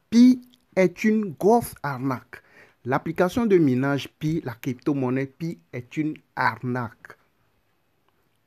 Pi est une grosse arnaque. L'application de minage Pi, la crypto-monnaie Pi, est une arnaque.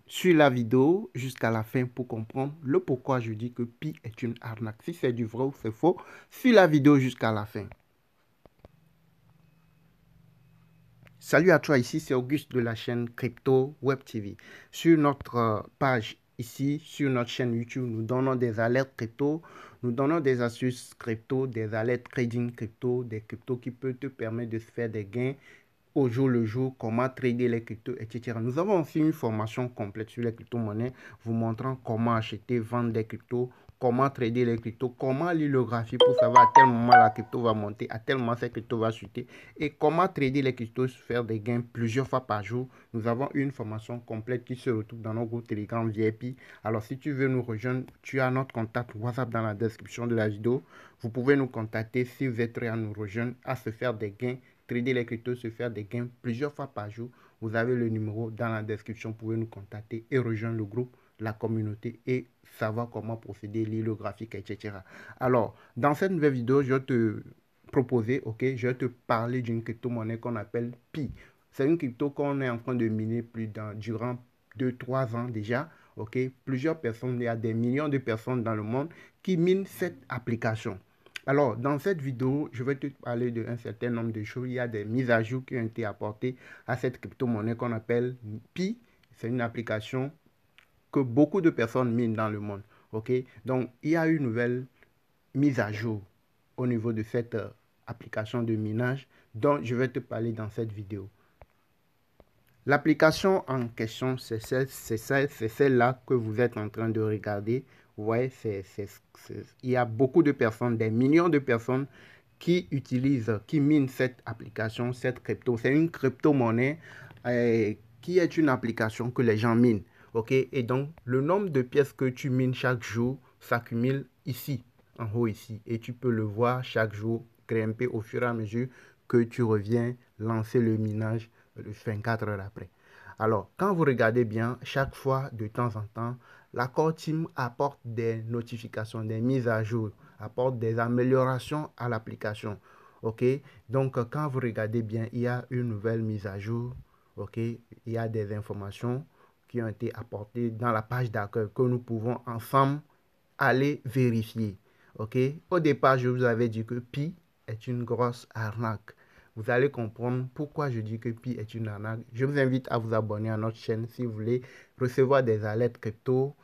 Suis la vidéo jusqu'à la fin pour comprendre le pourquoi je dis que Pi est une arnaque. Si c'est du vrai ou c'est faux, suis la vidéo jusqu'à la fin. Salut à toi, ici c'est Auguste de la chaîne Crypto Web TV. Sur notre page ici, sur notre chaîne YouTube, nous donnons des alertes crypto, nous donnons des astuces crypto, des alertes trading crypto, des cryptos qui peuvent te permettre de se faire des gains au jour le jour, comment trader les cryptos, etc. Nous avons aussi une formation complète sur les crypto-monnaies, vous montrant comment acheter, vendre des cryptos, comment trader les cryptos, comment lire le graphique pour savoir à tel moment la crypto va monter, à tel moment cette crypto va chuter, et comment trader les cryptos, faire des gains plusieurs fois par jour. Nous avons une formation complète qui se retrouve dans notre groupe Telegram VIP. Alors si tu veux nous rejoindre, tu as notre contact WhatsApp dans la description de la vidéo. Vous pouvez nous contacter si vous êtes prêt à nous rejoindre, à se faire des gains, trader les cryptos, se faire des gains plusieurs fois par jour. Vous avez le numéro dans la description, vous pouvez nous contacter et rejoindre le groupe, la communauté et savoir comment procéder, lire le graphique, etc. Alors, dans cette nouvelle vidéo, je vais te proposer, je vais te parler d'une crypto-monnaie qu'on appelle Pi. C'est une crypto qu'on est en train de miner durant 2-3 ans déjà. Plusieurs personnes, il y a des millions de personnes dans le monde qui minent cette application. Alors, dans cette vidéo, je vais te parler d'un certain nombre de choses. Il y a des mises à jour qui ont été apportées à cette crypto-monnaie qu'on appelle Pi. C'est une application que beaucoup de personnes minent dans le monde. Donc, il y a une nouvelle mise à jour au niveau de cette application de minage dont je vais te parler dans cette vidéo. L'application en question, c'est celle-là que vous êtes en train de regarder. Vous voyez, il y a beaucoup de personnes, des millions de personnes qui utilisent, qui minent cette application, cette crypto. C'est une crypto-monnaie qui est une application que les gens minent. Et donc, le nombre de pièces que tu mines chaque jour s'accumule ici, en haut ici. Et tu peux le voir chaque jour grimper au fur et à mesure que tu reviens lancer le minage 24 heures après. Alors, quand vous regardez bien, chaque fois, de temps en temps, la Core Team apporte des notifications, des mises à jour, apporte des améliorations à l'application. Donc, quand vous regardez bien, il y a une nouvelle mise à jour. Il y a des informations qui ont été apportées dans la page d'accueil que nous pouvons ensemble aller vérifier. Au départ, je vous avais dit que Pi est une grosse arnaque. Vous allez comprendre pourquoi je dis que Pi est une arnaque. Je vous invite à vous abonner à notre chaîne si vous voulez recevoir des alertes crypto,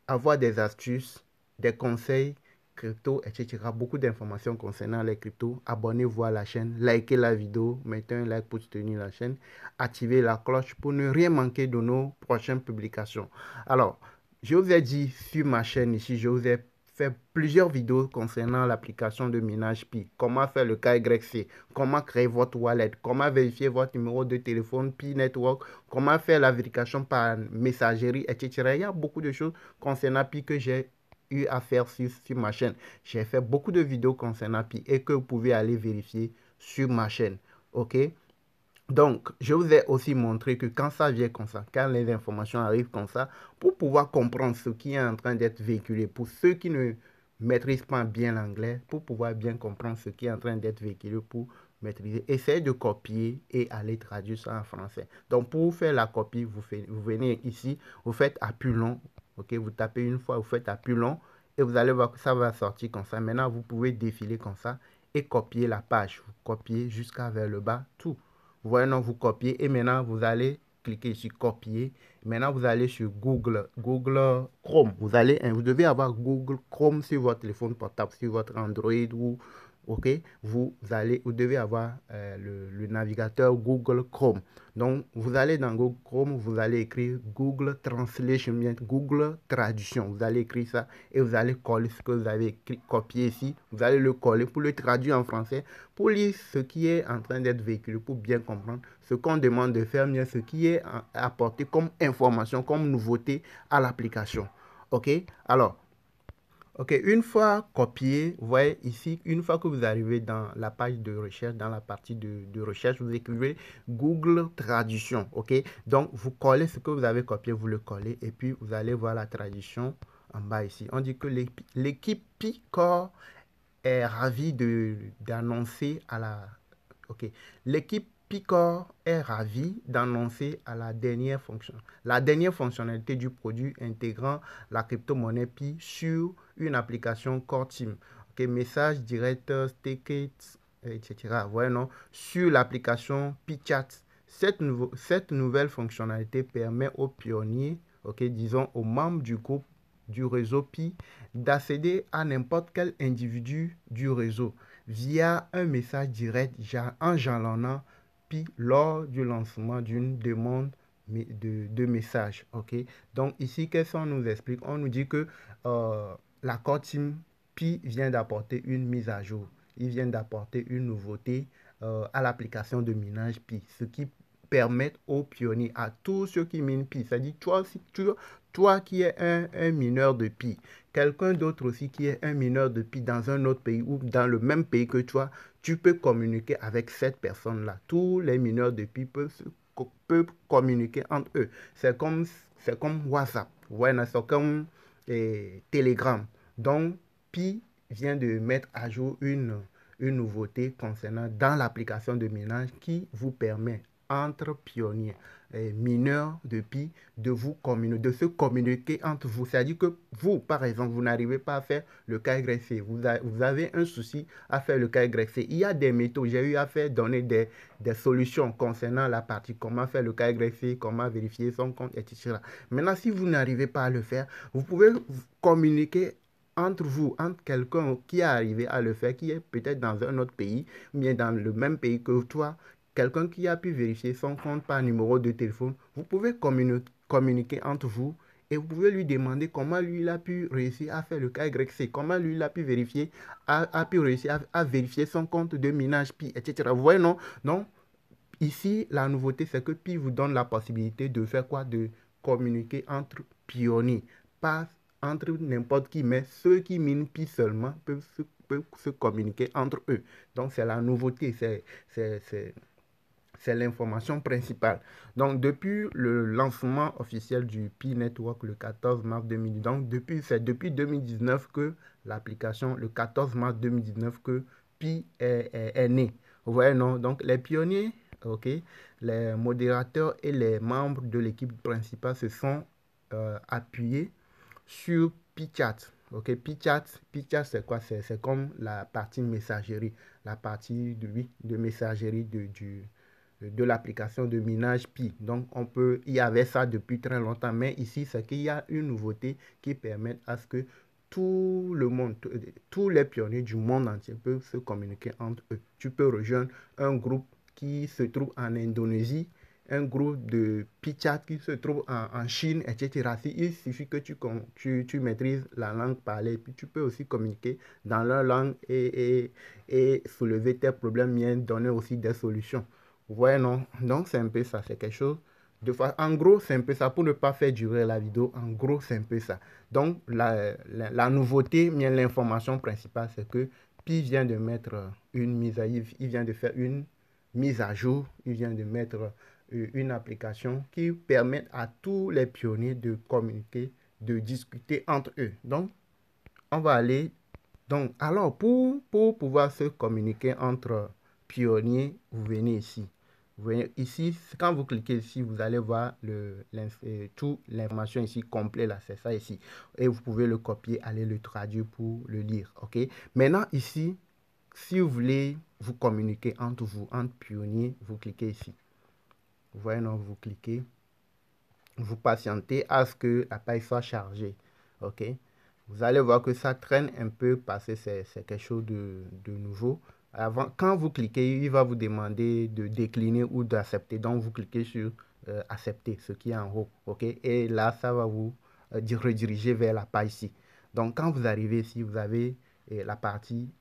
avoir des astuces, des conseils crypto, etc. Beaucoup d'informations concernant les cryptos. Abonnez-vous à la chaîne, likez la vidéo, mettez un like pour soutenir la chaîne, activez la cloche pour ne rien manquer de nos prochaines publications. Alors, je vous ai dit sur ma chaîne ici, je vous ai fait plusieurs vidéos concernant l'application de minage Pi. Comment faire le KYC, comment créer votre wallet, comment vérifier votre numéro de téléphone Pi Network, comment faire la vérification par messagerie, etc. Il y a beaucoup de choses concernant Pi que j'ai eu à faire sur ma chaîne. J'ai fait beaucoup de vidéos concernant Pi et que vous pouvez aller vérifier sur ma chaîne. Donc, je vous ai aussi montré que quand ça vient comme ça, quand les informations arrivent comme ça, pour pouvoir comprendre ce qui est en train d'être véhiculé, pour ceux qui ne maîtrisent pas bien l'anglais, pour pouvoir bien comprendre ce qui est en train d'être véhiculé, pour maîtriser, essayez de copier et aller traduire ça en français. Donc, pour faire la copie, vous venez ici, vous faites appui long, vous tapez une fois, vous faites appui long, et vous allez voir que ça va sortir comme ça. Maintenant, vous pouvez défiler comme ça et copier la page. Vous copiez jusqu'à vers le bas, tout. Vous voyez, non, vous copiez et maintenant vous allez cliquer sur copier. Maintenant vous allez sur Google Chrome. Vous devez avoir Google Chrome sur votre téléphone portable, sur votre Android ou vous devez avoir le navigateur Google Chrome. Donc vous allez dans Google Chrome, vous allez écrire Google Translation, Google Traduction. Vous allez écrire ça et vous allez coller ce que vous avez copié ici. Vous allez le coller pour le traduire en français, pour lire ce qui est en train d'être véhiculé, pour bien comprendre ce qu'on demande de faire, ce qui est apporté comme information, comme nouveauté à l'application. Alors, une fois copié, vous voyez ici, une fois que vous arrivez dans la page de recherche, dans la partie de recherche, vous écrivez Google Traduction. Donc, vous collez ce que vous avez copié, vous le collez et puis vous allez voir la traduction en bas ici. On dit que l'équipe Pi-Core est ravie d'annoncer à la... Ok. L'équipe Picor est ravie d'annoncer à la dernière fonctionnalité du produit intégrant la crypto-monnaie Pi sur une application Core Team. Ok. Message direct, tickets, etc. Ouais, non? Sur l'application PiChat. Cette nouvelle fonctionnalité permet aux pionniers, ok, disons aux membres du groupe du réseau Pi, d'accéder à n'importe quel individu du réseau via un message direct en jalonnant Pi lors du lancement d'une demande de message. Ok. Donc ici, qu'est-ce qu'on nous explique? On nous dit que la Core Team Pi vient d'apporter une mise à jour. Il vient d'apporter une nouveauté à l'application de minage Pi, ce qui permet aux pionniers, à tous ceux qui minent Pi, c'est-à-dire toi qui es un mineur de Pi, quelqu'un d'autre aussi qui est un mineur de Pi dans un autre pays ou dans le même pays que toi, tu peux communiquer avec cette personne-là. Tous les mineurs de Pi peuvent communiquer entre eux. C'est comme WhatsApp, ouais, c'est comme Telegram. Donc, Pi vient de mettre à jour une nouveauté concernant dans l'application de minage qui vous permet entre pionniers et mineurs de Pi de se communiquer entre vous. C'est-à-dire que vous, par exemple, vous n'arrivez pas à faire le KYC. Vous avez un souci à faire le KYC. Il y a des méthodes. J'ai eu à faire donner des solutions concernant la partie comment faire le KYC, comment vérifier son compte, etc. Maintenant, si vous n'arrivez pas à le faire, vous pouvez communiquer entre vous, entre quelqu'un qui est arrivé à le faire, qui est peut-être dans un autre pays, ou bien dans le même pays que toi, quelqu'un qui a pu vérifier son compte par numéro de téléphone, vous pouvez communiquer entre vous et vous pouvez lui demander comment lui il a pu réussir à faire le KYC, comment lui il a pu vérifier, a pu réussir à vérifier son compte de minage Pi, etc. Vous voyez, non? Donc, ici, la nouveauté, c'est que Pi vous donne la possibilité de faire quoi? De communiquer entre pionniers, pas entre n'importe qui, mais ceux qui minent Pi seulement peuvent se communiquer entre eux. Donc, c'est la nouveauté, c'est l'information principale. Donc, depuis le lancement officiel du Pi Network le 14 mars 2010, donc c'est depuis 2019 que l'application, le 14 mars 2019, que Pi est né. Vous voyez, non? Donc, les pionniers, ok, les modérateurs et les membres de l'équipe principale se sont appuyés sur PiChat. Ok, PiChat, c'est quoi? C'est comme la partie messagerie, la partie de messagerie de l'application de minage Pi. Donc, il y avait ça depuis très longtemps, mais ici, c'est qu'il y a une nouveauté qui permet à ce que tout le monde, tous les pionniers du monde entier peuvent se communiquer entre eux. Tu peux rejoindre un groupe qui se trouve en Indonésie, un groupe de PiChat qui se trouve en Chine, etc. Il suffit que tu maîtrises la langue parlée, puis tu peux aussi communiquer dans leur langue et soulever tes problèmes, bien donner aussi des solutions. Vous voyez, non? Donc, c'est un peu ça, c'est quelque chose en gros, c'est un peu ça. Pour ne pas faire durer la vidéo, en gros, c'est un peu ça. Donc, la nouveauté, bien l'information principale, c'est que Pi vient de mettre une mise à il vient de faire une mise à jour, il vient de mettre une application qui permet à tous les pionniers de communiquer, de discuter entre eux. Donc, on va aller. Donc, alors, pour pouvoir se communiquer entre pionniers, vous venez ici. Vous voyez ici, quand vous cliquez ici, vous allez voir toute l'information ici complète là, c'est ça ici. Et vous pouvez le copier, aller le traduire pour le lire. Ok. Maintenant ici, si vous voulez vous communiquer entre vous, entre pionniers, vous cliquez ici. Vous voyez, non, vous cliquez, vous patientez à ce que la page soit chargée. Ok. Vous allez voir que ça traîne un peu parce que c'est quelque chose de nouveau. Quand vous cliquez, il va vous demander de décliner ou d'accepter. Donc, vous cliquez sur accepter, ce qui est en haut. Ok. Et là, ça va vous rediriger vers la page ici. Donc, quand vous arrivez ici, vous avez la partie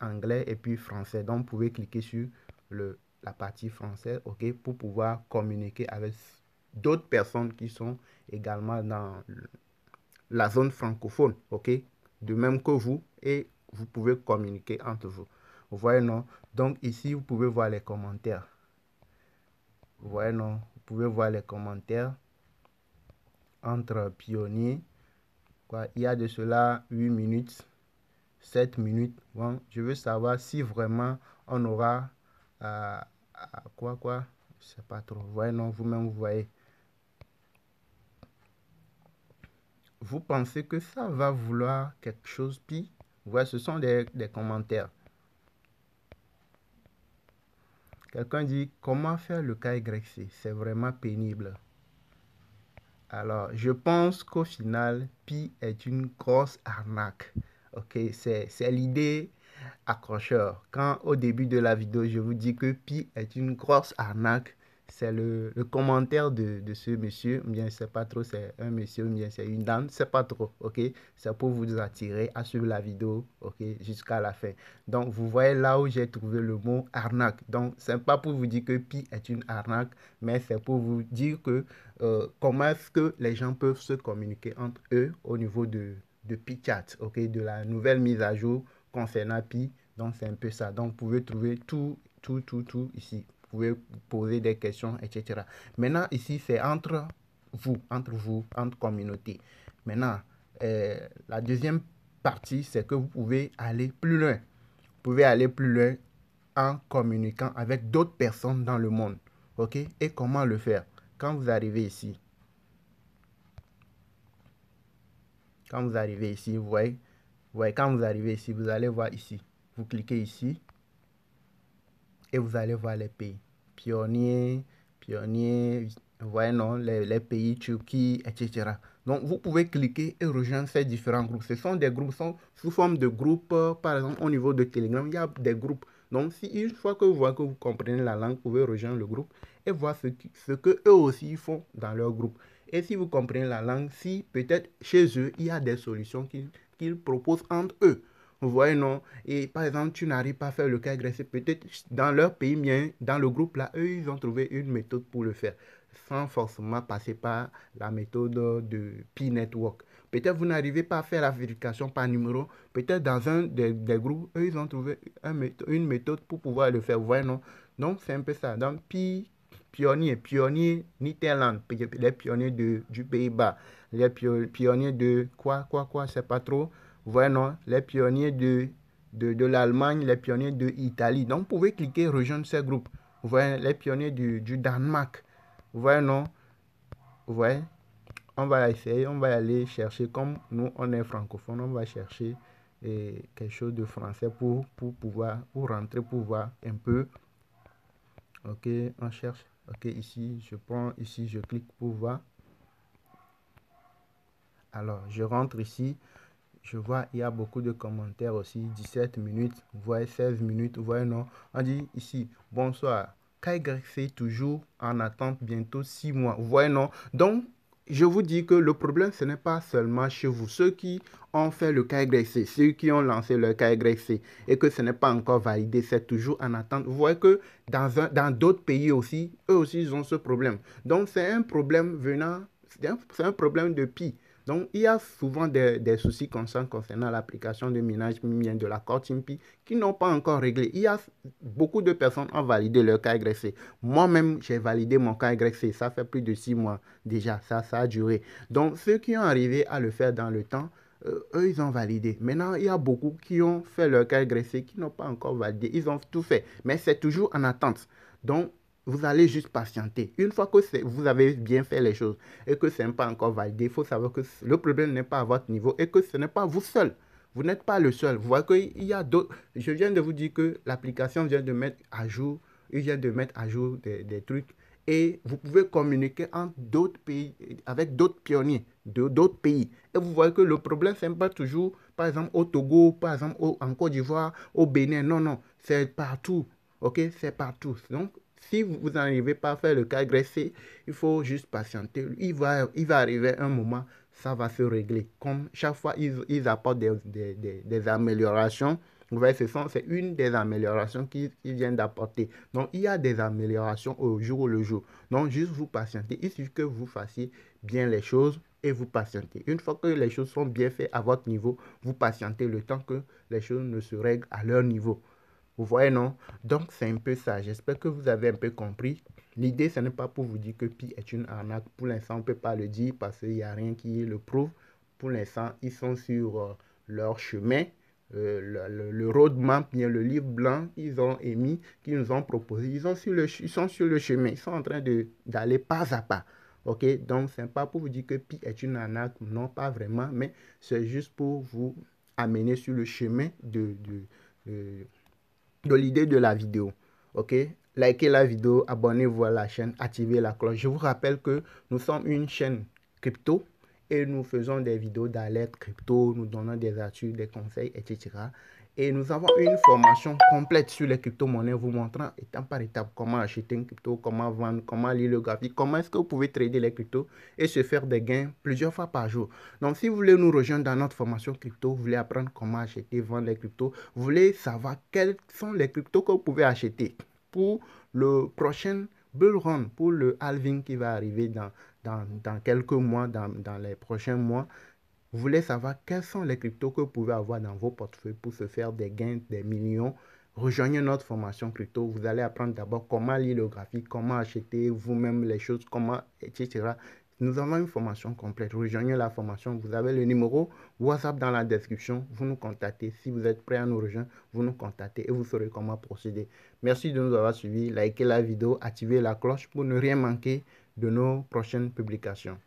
anglais et puis français. Donc, vous pouvez cliquer sur la partie française, ok, pour pouvoir communiquer avec d'autres personnes qui sont également dans la zone francophone, ok, de même que vous, et vous pouvez communiquer entre vous. Vous voyez, non? Donc ici, vous pouvez voir les commentaires. Vous voyez, non? Vous pouvez voir les commentaires entre pionniers. Quoi, il y a de cela 8 minutes. 7 minutes. Bon, je veux savoir si vraiment on aura quoi, je sais pas trop. Vous voyez, non, vous-même, vous voyez. Vous pensez que ça va vouloir quelque chose pis? Vous voyez, ce sont des commentaires. Quelqu'un dit, comment faire le KYC? C'est vraiment pénible. Alors, je pense qu'au final, Pi est une grosse arnaque. Ok, c'est l'idée accrocheur. Quand au début de la vidéo, je vous dis que Pi est une grosse arnaque, c'est le commentaire de ce monsieur, ou bien c'est pas trop, c'est un monsieur, ou bien c'est une dame, c'est pas trop, ok? C'est pour vous attirer à suivre la vidéo, ok, jusqu'à la fin. Donc, vous voyez là où j'ai trouvé le mot arnaque. Donc, c'est pas pour vous dire que Pi est une arnaque, mais c'est pour vous dire que comment est-ce que les gens peuvent se communiquer entre eux au niveau de PiChat, ok, de la nouvelle mise à jour concernant Pi. Donc, c'est un peu ça. Donc, vous pouvez trouver tout ici. Vous pouvez poser des questions, etc. Maintenant, ici, c'est entre vous, entre communautés. Maintenant, la deuxième partie, c'est que vous pouvez aller plus loin. Vous pouvez aller plus loin en communiquant avec d'autres personnes dans le monde. OK? Et comment le faire? Quand vous arrivez ici, vous voyez, quand vous arrivez ici, vous allez voir ici. Vous cliquez ici et vous allez voir les pays. Pionnier, vous voyez, non, les pays, Turquie, etc. Donc, vous pouvez cliquer et rejoindre ces différents groupes. Ce sont des groupes, sont sous forme de groupes. Par exemple, au niveau de Telegram, il y a des groupes. Donc, si une fois que vous voyez que vous comprenez la langue, vous pouvez rejoindre le groupe et voir ce que eux aussi font dans leur groupe. Et si vous comprenez la langue, si peut-être chez eux, il y a des solutions qu'ils proposent entre eux. Vous voyez, non? Et par exemple, tu n'arrives pas à faire le KYC, peut-être dans leur pays, bien, dans le groupe là, eux, ils ont trouvé une méthode pour le faire, sans forcément passer par la méthode de Pi Network. Peut-être vous n'arrivez pas à faire la vérification par numéro, peut-être dans un des groupes, eux, ils ont trouvé une méthode pour pouvoir le faire. Vous voyez, non? Donc, c'est un peu ça. Donc, pionnier Netherlands, les pionniers du Pays-Bas, les pionniers de quoi, je sais pas trop. Vous voyez, non? Les pionniers de l'Allemagne, les pionniers de l'Italie. Donc, vous pouvez cliquer rejoindre ces groupes. Vous voyez, les pionniers du Danemark. Vous voyez, non? Vous voyez? On va essayer, on va aller chercher, comme nous, on est francophone, on va chercher quelque chose de français pour rentrer, pour voir un peu. Ok, on cherche. Ok, ici, je prends, ici, je clique pour voir. Alors, je rentre ici. Je vois, il y a beaucoup de commentaires aussi. 17 minutes, vous voyez, 16 minutes, vous voyez, non? On dit ici, bonsoir. KYC toujours en attente, bientôt 6 mois. Vous voyez, non? Donc, je vous dis que le problème, ce n'est pas seulement chez vous. Ceux qui ont fait le KYC, ceux qui ont lancé le KYC et que ce n'est pas encore validé, c'est toujours en attente. Vous voyez que dans d'autres pays aussi, eux aussi, ils ont ce problème. Donc, c'est un problème venant, c'est un problème de Pi. Donc, il y a souvent des soucis concernant l'application de minage bien de la corde Timpi qui n'ont pas encore réglé. Il y a beaucoup de personnes qui ont validé leur KYC. Moi-même, j'ai validé mon KYC. Ça fait plus de 6 mois déjà. Ça a duré. Donc, ceux qui ont arrivé à le faire dans le temps, eux, ils ont validé. Maintenant, il y a beaucoup qui ont fait leur KYC qui n'ont pas encore validé. Ils ont tout fait. Mais c'est toujours en attente. Donc, vous allez juste patienter. Une fois que vous avez bien fait les choses et que ce n'est pas encore validé, il faut savoir que le problème n'est pas à votre niveau et que ce n'est pas vous seul. Vous n'êtes pas le seul. Vous voyez qu'il y a d'autres. Je viens de vous dire que l'application vient de mettre à jour, il vient de mettre à jour des trucs et vous pouvez communiquer entre d'autres pays, avec d'autres pionniers d'autres pays. Et vous voyez que le problème, ce n'est pas toujours, par exemple, au Togo, par exemple, en Côte d'Ivoire, au Bénin. Non, non, c'est partout. Ok, c'est partout. Donc, si vous n'arrivez pas à faire le KYC, il faut juste patienter. Il va arriver un moment, ça va se régler. Comme chaque fois, ils apportent des améliorations. Vous voyez, c'est une des améliorations qu'ils viennent d'apporter. Donc, il y a des améliorations au jour le jour. Donc, juste vous patientez. Il suffit que vous fassiez bien les choses et vous patientez. Une fois que les choses sont bien faites à votre niveau, vous patientez le temps que les choses ne se règlent à leur niveau. Vous voyez, non? Donc, c'est un peu ça. J'espère que vous avez un peu compris. L'idée, ce n'est pas pour vous dire que Pi est une arnaque. Pour l'instant, on ne peut pas le dire parce qu'il n'y a rien qui le prouve. Pour l'instant, ils sont sur leur chemin. le roadmap, bien le livre blanc qu'ils ont émis, qu'ils nous ont proposé. Ils sont sur le chemin, ils sont en train d'aller pas à pas. Ok, donc c'est pas pour vous dire que Pi est une arnaque, non, pas vraiment, mais c'est juste pour vous amener sur le chemin de l'idée de la vidéo. Ok, likez la vidéo, abonnez-vous à la chaîne, activez la cloche. Je vous rappelle que nous sommes une chaîne crypto et nous faisons des vidéos d'alerte crypto, nous donnons des astuces, des conseils, etc. Et nous avons une formation complète sur les crypto-monnaies, vous montrant étape par étape comment acheter une crypto, comment vendre, comment lire le graphique, comment est-ce que vous pouvez trader les cryptos et se faire des gains plusieurs fois par jour. Donc, si vous voulez nous rejoindre dans notre formation crypto, vous voulez apprendre comment acheter, vendre les cryptos, vous voulez savoir quels sont les cryptos que vous pouvez acheter pour le prochain bull run, pour le halving qui va arriver dans quelques mois, dans les prochains mois. Vous voulez savoir quels sont les cryptos que vous pouvez avoir dans vos portefeuilles pour se faire des gains, des millions. Rejoignez notre formation crypto. Vous allez apprendre d'abord comment lire le graphique, comment acheter vous-même les choses, comment, etc. Nous avons une formation complète. Rejoignez la formation. Vous avez le numéro WhatsApp dans la description. Vous nous contactez. Si vous êtes prêt à nous rejoindre, vous nous contactez et vous saurez comment procéder. Merci de nous avoir suivis. Likez la vidéo, activez la cloche pour ne rien manquer de nos prochaines publications.